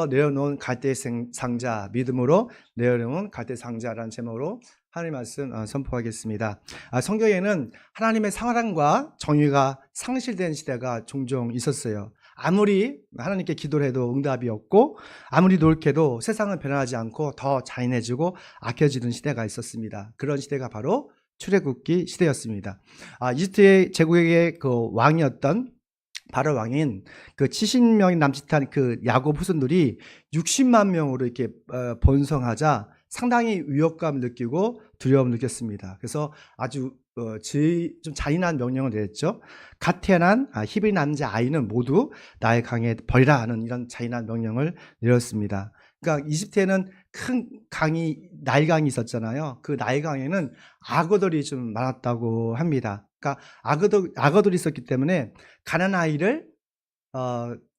내어놓은 갈대 상자, 믿음으로 내어놓은 갈대 상자라는 제목으로 하나님의 말씀 선포하겠습니다. 성경에는 하나님의 사랑과 정의가 상실된 시대가 종종 있었어요. 아무리 하나님께 기도를 해도 응답이 없고 아무리 노력해도 세상은 변하지 않고 더 잔인해지고 악해지는 시대가 있었습니다. 그런 시대가 바로 출애굽기 시대였습니다. 이집트 제국의 그 왕이었던 바로 왕인 그 70명이 남짓한 그 야곱 후손들이 60만 명으로 이렇게 번성하자 상당히 위협감을 느끼고 두려움을 느꼈습니다. 그래서 아주 좀 잔인한 명령을 내렸죠. 갓 태어난 히브리 남자 아이는 모두 나의 강에 버리라 하는 이런 잔인한 명령을 내렸습니다. 그러니까 이집트에는 큰 강이 나일강이 있었잖아요. 그 나일강에는 악어들이 좀 많았다고 합니다. 그러니까 악어들이 있었기 때문에 가난 아이를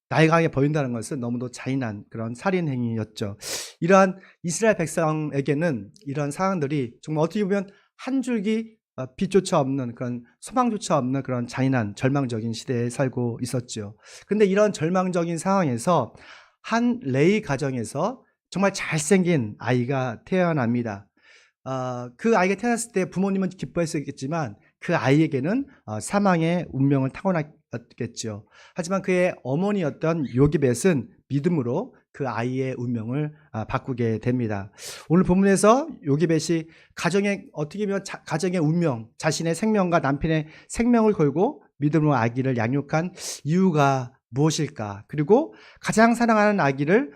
나일강에 버린다는 것은 너무도 잔인한 그런 살인 행위였죠. 이러한 이스라엘 백성에게는 이런 상황들이 정말 어떻게 보면 한 줄기 빛조차 없는 그런 소망조차 없는 그런 잔인한 절망적인 시대에 살고 있었죠. 그런데 이런 절망적인 상황에서 한 레위 가정에서 정말 잘생긴 아이가 태어납니다. 그 아이가 태어났을 때 부모님은 기뻐했었겠지만 그 아이에게는 사망의 운명을 타고났겠죠. 하지만 그의 어머니였던 요기벳은 믿음으로 그 아이의 운명을 바꾸게 됩니다. 오늘 본문에서 요기벳이 어떻게 보면 가정의 운명, 자신의 생명과 남편의 생명을 걸고 믿음으로 아기를 양육한 이유가 무엇일까? 그리고 가장 사랑하는 아기를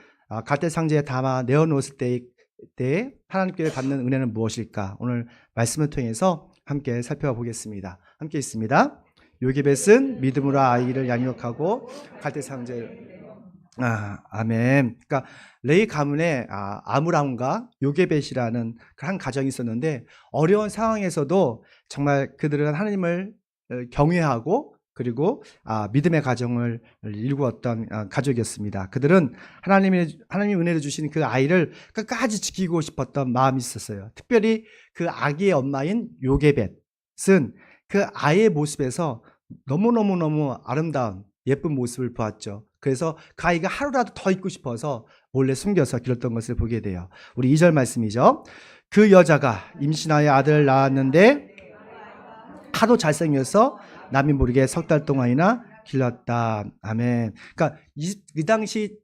갈대 상자에 담아 내어놓았을 때 하나님께 받는 은혜는 무엇일까? 오늘 말씀을 통해서 함께 살펴보겠습니다. 함께 있습니다. 요기벳은 믿음으로 아이를 양육하고 갈대 상자에 아멘. 그러니까 레위 가문에 아므람과 요게벳이라는 한 가정이 있었는데 어려운 상황에서도 정말 그들은 하나님을 경외하고 그리고 믿음의 가정을 일구었던 가족이었습니다. 그들은 하나님이 은혜를 주신 그 아이를 끝까지 지키고 싶었던 마음이 있었어요. 특별히 그 아기의 엄마인 요게벳은 그 아이의 모습에서 너무너무 아름다운 예쁜 모습을 보았죠. 그래서 그 아이가 하루라도 더 있고 싶어서 몰래 숨겨서 길렀던 것을 보게 돼요. 우리 2절 말씀이죠. 그 여자가 임신하여 아들을 낳았는데 하도 잘생겨서 남이 모르게 석 달 동안이나 길렀다. 아멘. 그러니까 이 당시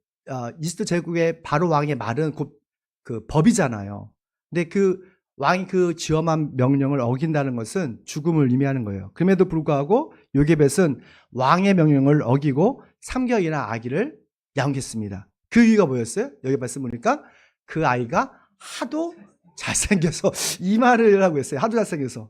이집트 제국의 바로 왕의 말은 곧 그 법이잖아요. 근데 그 왕이 그 지엄한 명령을 어긴다는 것은 죽음을 의미하는 거예요. 그럼에도 불구하고 요게벳은 왕의 명령을 어기고 3개월이나 아기를 양육했습니다. 그 이유가 뭐였어요? 여기 말씀 보니까 그 아이가 하도 잘생겨서 이 말을 하고 있어요. 하도 잘생겨서.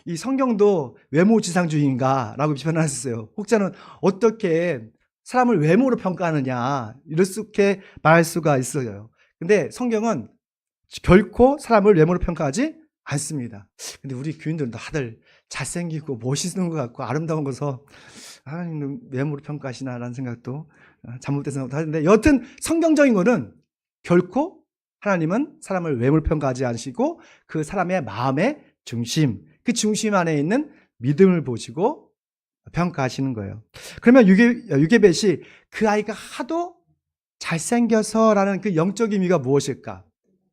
이 성경도 외모지상주의인가 라고 비판을 하셨어요. 혹자는 어떻게 사람을 외모로 평가하느냐 이렇게 말할 수가 있어요. 근데 성경은 결코 사람을 외모로 평가하지 않습니다. 근데 우리 교인들은 다들 잘생기고 멋있는 것 같고 아름다운 것서 하나님 외모로 평가하시나라는 생각도 잘못된 생각도 하는데 여튼 성경적인 거는 결코 하나님은 사람을 외모로 평가하지 않으시고 그 사람의 마음의 중심, 그 중심 안에 있는 믿음을 보시고 평가하시는 거예요. 그러면 요게벳이 그 아이가 하도 잘생겨서라는 그 영적 의미가 무엇일까?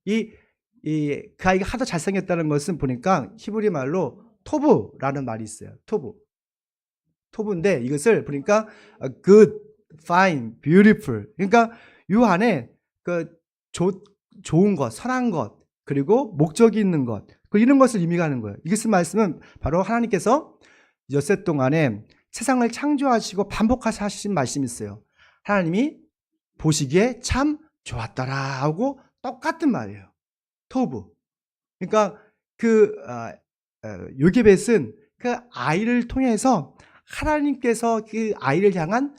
그 아이가 하도 잘생겼다는 것은 보니까 히브리 말로 토브라는 말이 있어요. 토브인데 이것을 보니까 good, fine, beautiful. 그러니까 이 안에 그 좋은 것, 선한 것, 그리고 목적이 있는 것, 이런 것을 의미하는 거예요. 이것을 말씀은 바로 하나님께서 엿새 동안에 세상을 창조하시고 반복하신 말씀이 있어요. 하나님이 보시기에 참 좋았더라 하고 똑같은 말이에요. 토브. 그러니까 요게벳은 그 아이를 통해서 하나님께서 그 아이를 향한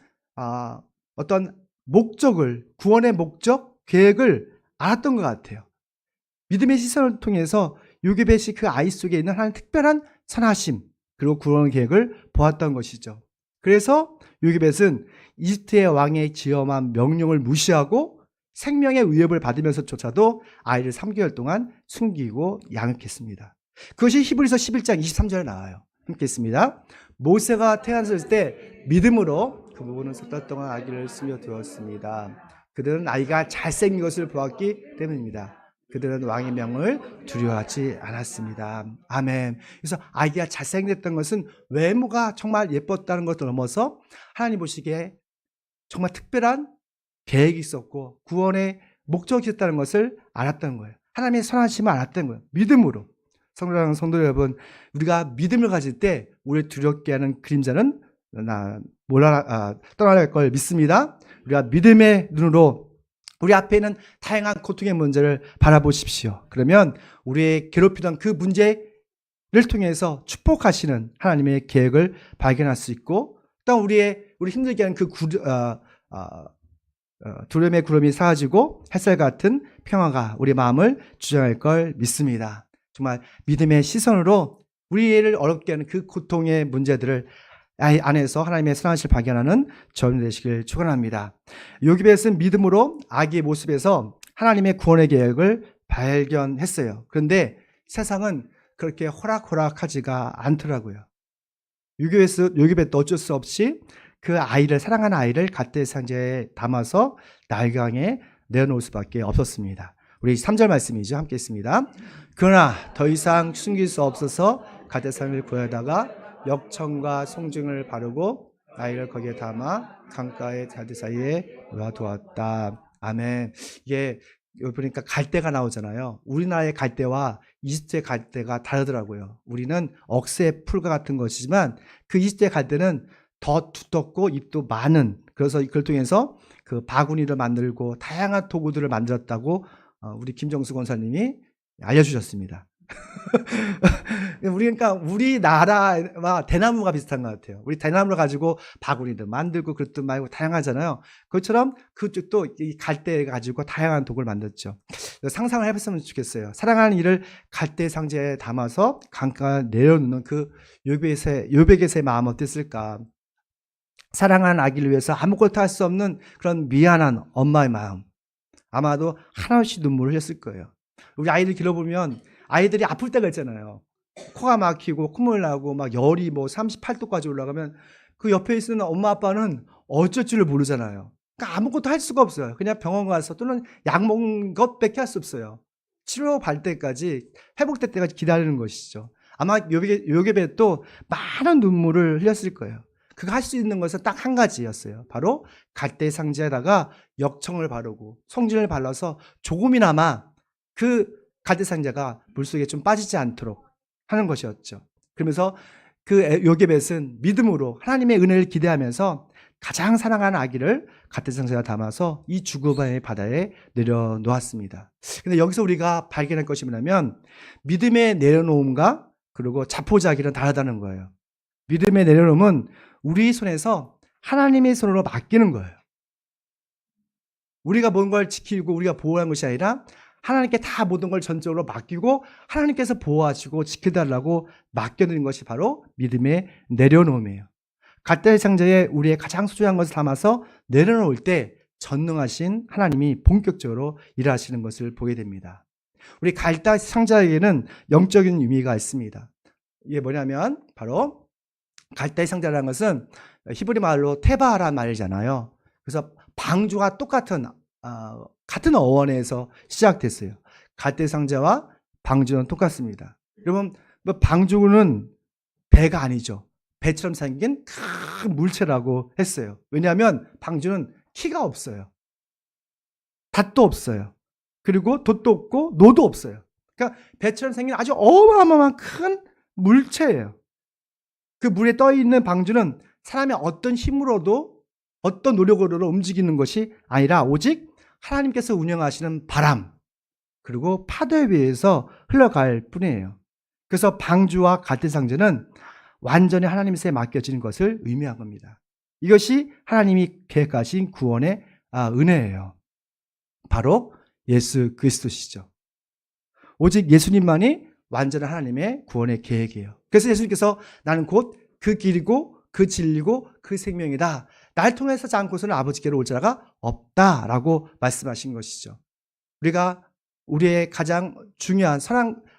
어떤 목적을, 구원의 목적, 계획을 알았던 것 같아요. 믿음의 시선을 통해서 요게벳이 그 아이 속에 있는 하나님의 특별한 선하심 그리고 구원 계획을 보았던 것이죠. 그래서 요게벳은 이집트의 왕의 지엄한 명령을 무시하고 생명의 위협을 받으면서조차도 아이를 3개월 동안 숨기고 양육했습니다. 그것이 히브리서 11장 23절에 나와요. 함께 있습니다. 모세가 태어났을 때 믿음으로 그 부부는 석 달 동안 아기를 숨겨두었습니다. 그들은 아이가 잘생긴 것을 보았기 때문입니다. 그들은 왕의 명을 두려워하지 않았습니다. 아멘. 그래서 아이가 잘생겼던 것은 외모가 정말 예뻤다는 것을 넘어서 하나님 보시기에 정말 특별한 계획이 있었고 구원의 목적이 있었다는 것을 알았던 거예요. 하나님의 선하심을 알았던 거예요. 믿음으로. 사랑하는 성도 여러분, 우리가 믿음을 가질 때 우리를 두렵게 하는 그림자는 떠나갈 걸 믿습니다. 우리가 믿음의 눈으로 우리 앞에 있는 다양한 고통의 문제를 바라보십시오. 그러면 우리의 괴롭히던 그 문제를 통해서 축복하시는 하나님의 계획을 발견할 수 있고, 또 우리 힘들게 하는 그 두려움의 구름이 사라지고 햇살 같은 평화가 우리 마음을 주장할 걸 믿습니다. 정말 믿음의 시선으로 우리를 어렵게 하는 그 고통의 문제들을 안에서 하나님의 선하심을 발견하는 저는 되시길 축원합니다. 요기벳은 믿음으로 아기의 모습에서 하나님의 구원의 계획을 발견했어요. 그런데 세상은 그렇게 호락호락하지가 않더라고요. 요기벳도 어쩔 수 없이 그 아이를, 사랑하는 아이를 갓대 상자에 담아서 날강에 내어놓을 수밖에 없었습니다. 우리 3절 말씀이죠. 함께 있습니다. 그러나 더 이상 숨길 수 없어서 갓대 상자를 구하다가 역청과 송증을 바르고 아이를 거기에 담아 강가의 자들 사이에 놓아두었다. 아멘. 이게 여기 보니까 갈대가 나오잖아요. 우리나라의 갈대와 이집트의 갈대가 다르더라고요. 우리는 억새 풀과 같은 것이지만 그 이집트의 갈대는 더 두텁고 잎도 많은, 그래서 그걸 통해서 그 바구니를 만들고 다양한 도구들을 만들었다고 우리 김정수 권사님이 알려주셨습니다. 그러니까 우리나라와 대나무가 비슷한 것 같아요. 우리 대나무를 가지고 바구니도 만들고 그릇도 말고 다양하잖아요. 그것처럼 그쪽도 이 갈대 가지고 다양한 도구를 만들었죠. 상상을 해봤으면 좋겠어요. 사랑하는 이를 갈대 상자에 담아서 강가에 내려놓는 그 요백의 마음 어땠을까? 사랑하는 아기를 위해서 아무것도 할 수 없는 그런 미안한 엄마의 마음, 아마도 한없이 눈물을 흘렸을 거예요. 우리 아이들 길러보면 아이들이 아플 때가 있잖아요. 코가 막히고 콧물 나고 막 열이 38도까지 올라가면 그 옆에 있는 엄마 아빠는 어쩔 줄을 모르잖아요. 그러니까 아무것도 할 수가 없어요. 그냥 병원 가서 또는 약 먹는 것밖에 할 수 없어요. 치료 받을 때까지, 회복될 때까지 기다리는 것이죠. 아마 요게벳도 많은 눈물을 흘렸을 거예요. 그가 할 수 있는 것은 딱 한 가지였어요. 바로 갈대 상자에다가 역청을 바르고 송진을 발라서 조금이나마 그 갈대 상자가 물속에 좀 빠지지 않도록 하는 것이었죠. 그러면서 그 요게벳은 믿음으로 하나님의 은혜를 기대하면서 가장 사랑하는 아기를 갈대 상자에 담아서 이 죽음의 바다에 내려놓았습니다. 근데 여기서 우리가 발견할 것이 뭐냐면 믿음의 내려놓음과 그리고 자포자기는 다르다는 거예요. 믿음의 내려놓음은 우리 손에서 하나님의 손으로 맡기는 거예요. 우리가 뭔가를 지키고 우리가 보호하는 것이 아니라 하나님께 다 모든 걸 전적으로 맡기고 하나님께서 보호하시고 지켜달라고 맡겨드린 것이 바로 믿음의 내려놓음이에요. 갈대 상자에 우리의 가장 소중한 것을 담아서 내려놓을 때 전능하신 하나님이 본격적으로 일하시는 것을 보게 됩니다. 우리 갈대 상자에게는 영적인 의미가 있습니다. 이게 뭐냐면 바로 갈대 상자라는 것은 히브리 말로 테바라는 말이잖아요. 그래서 방주가 같은 어원에서 시작됐어요. 갈대 상자와 방주는 똑같습니다. 여러분, 방주는 배가 아니죠. 배처럼 생긴 큰 물체라고 했어요. 왜냐하면 방주는 키가 없어요. 닷도 없어요. 그리고 돛도 없고 노도 없어요. 그러니까 배처럼 생긴 아주 어마어마한 큰 물체예요. 그 물에 떠 있는 방주는 사람의 어떤 힘으로도 어떤 노력으로도 움직이는 것이 아니라 오직 하나님께서 운영하시는 바람 그리고 파도에 의해서 흘러갈 뿐이에요. 그래서 방주와 갈대 상자는 완전히 하나님께 맡겨지는 것을 의미한 겁니다. 이것이 하나님이 계획하신 구원의 은혜예요. 바로 예수 그리스도시죠. 오직 예수님만이 완전한 하나님의 구원의 계획이에요. 그래서 예수님께서 나는 곧 그 길이고 그 진리고 그 생명이다. 날 통해서 않고서는 아버지께로 올 자가 없다라고 말씀하신 것이죠. 우리가 우리의 가장 중요한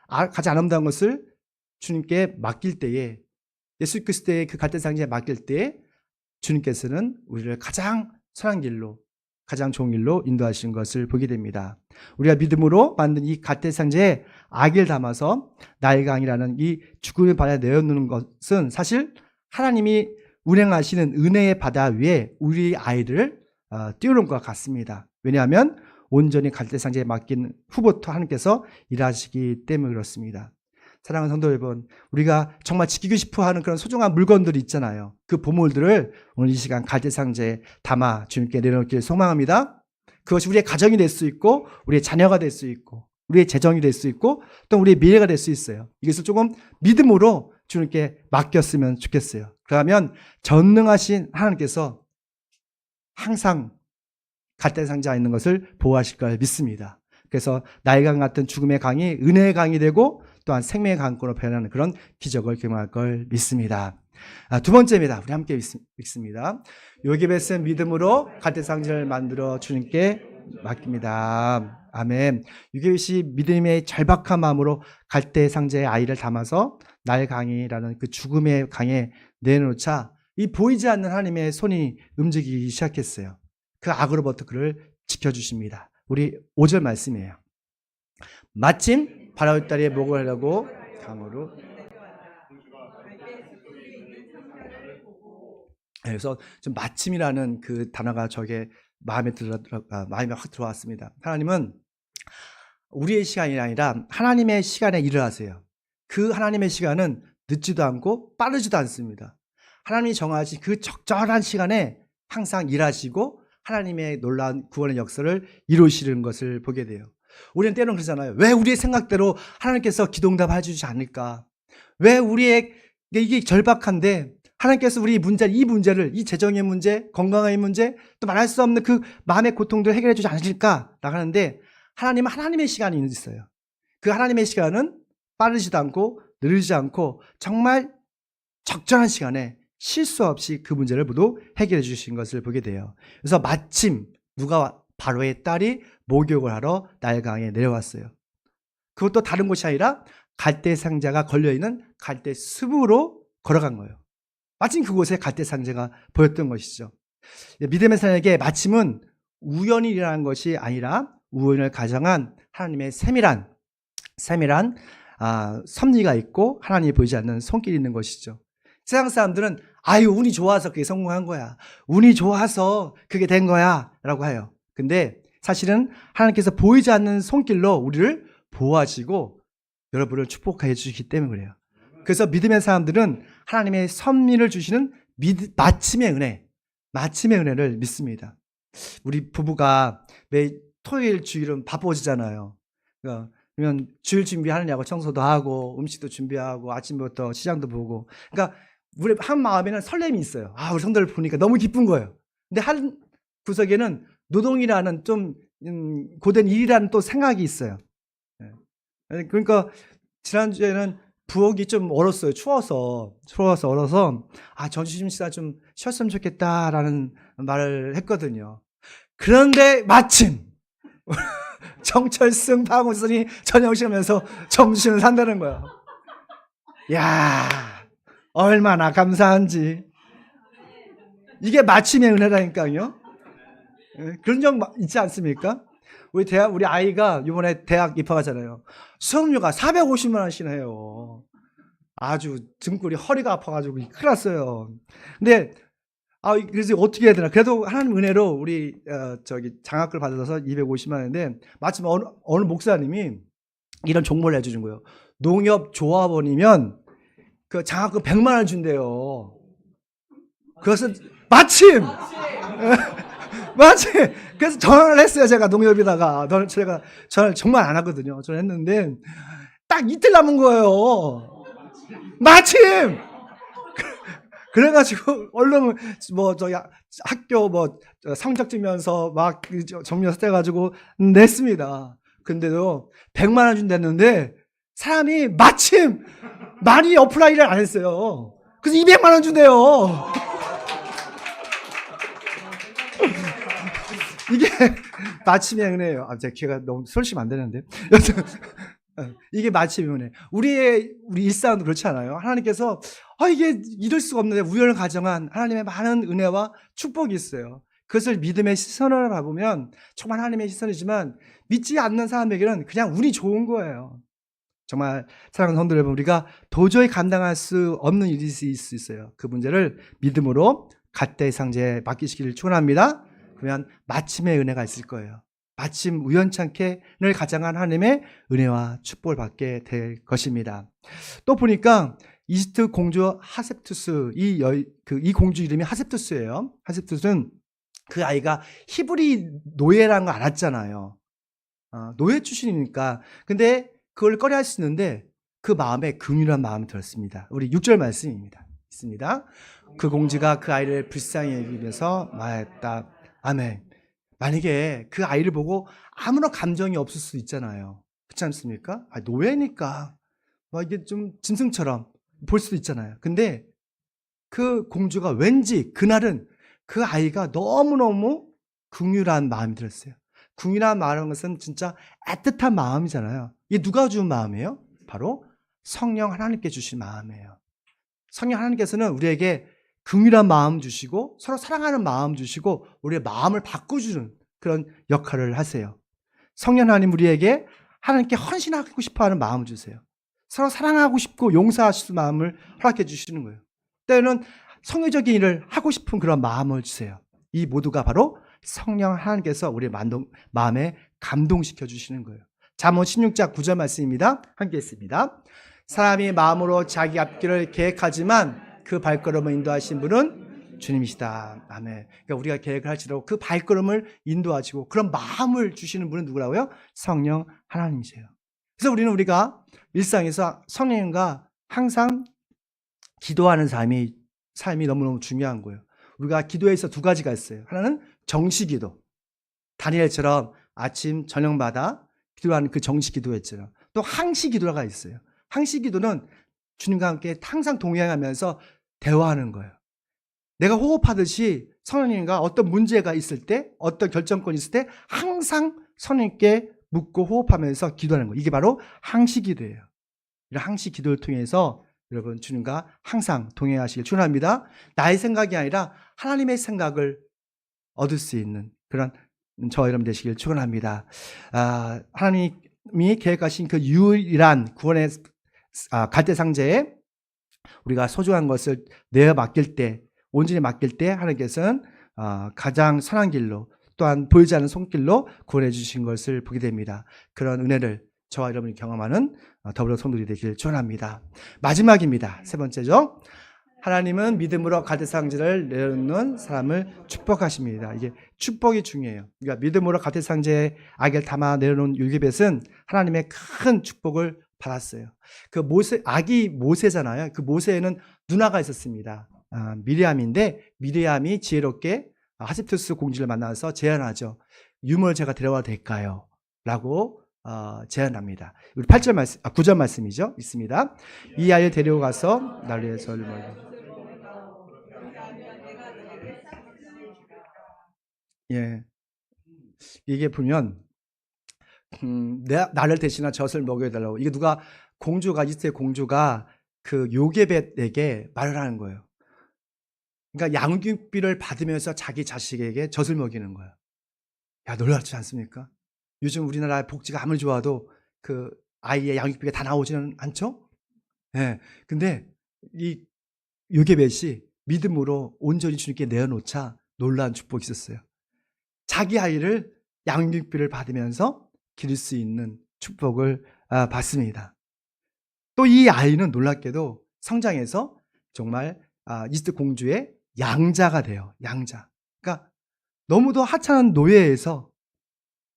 가장 아름다운 것을 주님께 맡길 때에, 예수 그리스도의 그 갈대 상자에 맡길 때에 주님께서는 우리를 가장 선한 길로, 가장 좋은 길로 인도하신 것을 보게 됩니다. 우리가 믿음으로 만든 이 갓대상자에 아기를 담아서 나일강이라는 이 죽음의 바다에 내어놓는 것은 사실 하나님이 운행하시는 은혜의 바다 위에 우리 아이를 띄우는 것과 같습니다. 왜냐하면 온전히 갓대상자에 맡긴 후부터 하나님께서 일하시기 때문에 그렇습니다. 사랑하는 성도 여러분, 우리가 정말 지키고 싶어하는 그런 소중한 물건들이 있잖아요. 그 보물들을 오늘 이 시간 갓대상자에 담아 주님께 내려놓기를 소망합니다. 그것이 우리의 가정이 될 수 있고 우리의 자녀가 될 수 있고 우리의 재정이 될 수 있고 또 우리의 미래가 될 수 있어요. 이것을 조금 믿음으로 주님께 맡겼으면 좋겠어요. 그러면 전능하신 하나님께서 항상 갓대상자에 있는 것을 보호하실 걸 믿습니다. 그래서 나일강 같은 죽음의 강이 은혜의 강이 되고 또한 생명의 강권으로 변하는 그런 기적을 경험할 걸 믿습니다. 두 번째입니다. 우리 함께 읽습니다. 요게벳은 믿음으로 갓대상자를 만들어 주님께 맡깁니다. 아멘. 요게벳이 믿음의 절박한 마음으로 갓대상자의 아이를 담아서 나일강이라는 그 죽음의 강에 내놓자 이 보이지 않는 하나님의 손이 움직이기 시작했어요. 그 악으로부터 그를 지켜주십니다. 우리 5절 말씀이에요. 마침 바라올 딸의 목을 하려고 강으로. 그래서 좀 마침이라는 그 단어가 저게 마음에 확 들어왔습니다. 하나님은 우리의 시간이 아니라 하나님의 시간에 일을 하세요. 그 하나님의 시간은 늦지도 않고 빠르지도 않습니다. 하나님이 정하신 그 적절한 시간에 항상 일하시고 하나님의 놀라운 구원의 역사를 이루시는 것을 보게 돼요. 우리는 때로는 그러잖아요. 왜 우리의 생각대로 하나님께서 기도응답 해주지 않을까? 왜 우리의 이게 절박한데 하나님께서 우리 이 문제를 이 재정의 문제, 건강의 문제, 또 말할 수 없는 그 마음의 고통들을 해결해 주지 않으실까? 하는데 하나님은 하나님의 시간이 있어요. 그 하나님의 시간은 빠르지도 않고 느리지 않고 정말 적절한 시간에 실수 없이 그 문제를 모두 해결해 주신 것을 보게 돼요. 그래서 마침 바로의 딸이 목욕을 하러 나일강에 내려왔어요. 그것도 다른 곳이 아니라 갈대상자가 걸려있는 갈대숲으로 걸어간 거예요. 마침 그곳에 갈대상자가 보였던 것이죠. 믿음의 사람에게 마침은 우연히 일어난 것이 아니라 우연을 가정한 하나님의 세밀한 섭리가 있고 하나님이 보이지 않는 손길이 있는 것이죠. 세상 사람들은 운이 좋아서 그게 성공한 거야. 운이 좋아서 그게 된 거야 라고 해요. 근데 사실은 하나님께서 보이지 않는 손길로 우리를 보호하시고 여러분을 축복해 주시기 때문에 그래요. 그래서 믿음의 사람들은 하나님의 섭리를 주시는 마침의 은혜를 믿습니다. 우리 부부가 매 토요일 주일은 바빠지잖아요. 그러면 주일 준비하느냐고 청소도 하고 음식도 준비하고 아침부터 시장도 보고. 그러니까 우리 한 마음에는 설렘이 있어요. 우리 성도를 보니까 너무 기쁜 거예요. 근데 한 구석에는 노동이라는 좀 고된 일이라는 또 생각이 있어요. 그러니까 지난주에는 부엌이 좀 얼었어요. 추워서 얼어서 점심시간 좀 쉬었으면 좋겠다라는 말을 했거든요. 그런데 마침 정철승 박우선이 저녁 시간면서 점심을 산다는 거야. 야, 얼마나 감사한지. 이게 마침의 은혜라니까요. 그런 적 있지 않습니까? 우리 아이가 이번에 대학 입학하잖아요. 수업료가 450만 원씩이나 해요. 아주 등골이 허리가 아파가지고 큰일 났어요. 근데 그래서 어떻게 해야 되나? 그래도 하나님 은혜로 우리 장학금을 받아서 250만 원인데 마침 어느 목사님이 이런 정보를 해주는 거예요. 농협 조합원이면 그 장학금 100만 원 준대요. 그것은 마침. 그래서 전화를 했어요. 제가 농협에다가. 제가 전화를 정말 안 하거든요. 전화 했는데 딱 이틀 남은 거예요. 마침. 그래가지고 얼른 저희 학교 성적 증명서 막 정리해서 떼가지고 냈습니다. 근데도 100만 원 준댔는데 사람이 마침 많이 어플라이를 안 했어요. 그래서 200만 원 준대요. 이게 마침의 은혜예요. 제가 귀가 너무 솔직히 안 되는데. 이게 마침의 은혜. 우리 일상도 그렇지 않아요? 하나님께서 이게 이럴 수가 없는데 우연을 가정한 하나님의 많은 은혜와 축복이 있어요. 그것을 믿음의 시선으로 봐보면 정말 하나님의 시선이지만 믿지 않는 사람에게는 그냥 운이 좋은 거예요. 정말 사랑하는 성도 여러분, 우리가 도저히 감당할 수 없는 일이 있을 수 있어요. 그 문제를 믿음으로 갓대 상자에 맡기시기를 축원합니다. 그러면 마침의 은혜가 있을 거예요. 마침 우연찮게 늘 가장한 하나님의 은혜와 축복을 받게 될 것입니다. 또 보니까 이집트 공주 하셉투스, 이 공주 이름이 하셉투스예요. 하셉투스는 그 아이가 히브리 노예라는 걸 알았잖아요. 노예 출신이니까. 근데 그걸 꺼려할 수 있는데 그 마음에 긍휼한 마음이 들었습니다. 우리 6절 말씀입니다. 있습니다. 그 공주가 그 아이를 불쌍히 여기면서 말했다. 아멘. 만약에 그 아이를 보고 아무런 감정이 없을 수 있잖아요. 그렇지 않습니까? 노예니까 이게 좀 짐승처럼 볼 수도 있잖아요. 근데 그 공주가 왠지 그날은 그 아이가 너무너무 긍휼한 마음이 들었어요. 긍휼한 마음이라는 것은 진짜 애틋한 마음이잖아요. 이게 누가 준 마음이에요? 바로 성령 하나님께 주신 마음이에요. 성령 하나님께서는 우리에게 긍휼한 마음 주시고 서로 사랑하는 마음 주시고 우리의 마음을 바꿔주는 그런 역할을 하세요. 성령 하나님 우리에게 하나님께 헌신하고 싶어하는 마음을 주세요. 서로 사랑하고 싶고 용서하실 마음을 허락해 주시는 거예요. 때로는 성의적인 일을 하고 싶은 그런 마음을 주세요. 이 모두가 바로 성령 하나님께서 우리의 마음에 감동시켜 주시는 거예요. 잠언 16장 9절 말씀입니다. 함께 했습니다. 사람이 마음으로 자기 앞길을 계획하지만 그 발걸음을 인도하신 분은 주님이시다. 아멘. 그러니까 우리가 계획을 할지라도 그 발걸음을 인도하시고 그런 마음을 주시는 분은 누구라고요? 성령 하나님이세요. 그래서 우리가 일상에서 성령님과 항상 기도하는 삶이 너무너무 중요한 거예요. 우리가 기도에서 두 가지가 있어요. 하나는 정시기도. 다니엘처럼 아침, 저녁마다 기도하는 그 정시기도였잖아요. 또 항시기도가 있어요. 항시기도는 주님과 함께 항상 동행하면서 대화하는 거예요. 내가 호흡하듯이 성령님과 어떤 문제가 있을 때, 어떤 결정권이 있을 때 항상 성령님께 묻고 호흡하면서 기도하는 거예요. 이게 바로 항시기도예요. 이런 항시기도를 통해서 여러분 주님과 항상 동행하시길 축원합니다. 나의 생각이 아니라 하나님의 생각을 얻을 수 있는 그런 저와 여러분 되시길 축원합니다. 하나님이 계획하신 그 유일한 구원의 갈대 상자에 우리가 소중한 것을 내어 맡길 때, 온전히 맡길 때 하나님께서는 가장 선한 길로 또한 보이지 않는 손길로 구원해 주신 것을 보게 됩니다. 그런 은혜를 저와 여러분이 경험하는 더불어 성도들이 되기를 축원합니다. 마지막입니다. 세 번째죠. 하나님은 믿음으로 갈대 상자를 내놓는 사람을 축복하십니다. 이게 축복이 중요해요. 그러니까 믿음으로 갈대 상자에 악을 담아 내려놓은 요게벳은 하나님의 큰 축복을 받았어요. 그 아기 모세잖아요. 그 모세에는 누나가 있었습니다. 미리암인데 미리암이 지혜롭게 하셉투스 공주를 만나서 제안하죠. 유물 제가 데려와도 될까요? 라고 제안합니다. 우리 8절 말씀, 9절 말씀이죠. 있습니다. 이 아이를 데려가서 나를 위해서 예, 이게 보면 나를 대신한 젖을 먹여달라고. 이게 이스라엘 공주가 그 요게벳에게 말을 하는 거예요. 그러니까 양육비를 받으면서 자기 자식에게 젖을 먹이는 거예요. 야, 놀랍지 않습니까? 요즘 우리나라 복지가 아무리 좋아도 그 아이의 양육비가 다 나오지는 않죠? 예. 근데 이 요게벳이 믿음으로 온전히 주님께 내어놓자 놀라운 축복이 있었어요. 자기 아이를 양육비를 받으면서 기를 수 있는 축복을 받습니다. 또 이 아이는 놀랍게도 성장해서 정말 이집트 공주의 양자가 돼요. 양자. 그러니까 너무도 하찮은 노예에서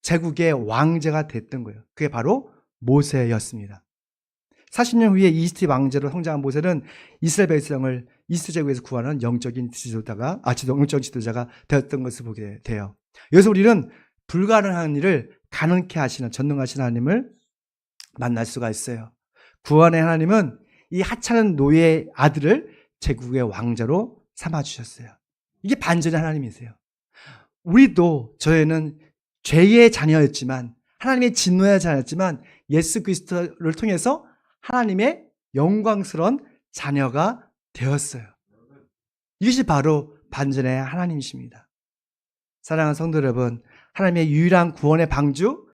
제국의 왕제가 됐던 거예요. 그게 바로 모세였습니다. 40년 후에 이집트 왕제로 성장한 모세는 이스라엘 백성을 이집트 제국에서 구하는 영적인 지도자가 되었던 것을 보게 돼요. 여기서 우리는 불가능한 일을 가능케 하시는 전능하신 하나님을 만날 수가 있어요. 구원의 하나님은 이 하찮은 노예의 아들을 제국의 왕자로 삼아주셨어요. 이게 반전의 하나님이세요. 우리도 저희는 죄의 자녀였지만 하나님의 진노의 자녀였지만 예수 그리스도를 통해서 하나님의 영광스러운 자녀가 되었어요. 이것이 바로 반전의 하나님이십니다. 사랑하는 성도 여러분, 하나님의 유일한 구원의 방주,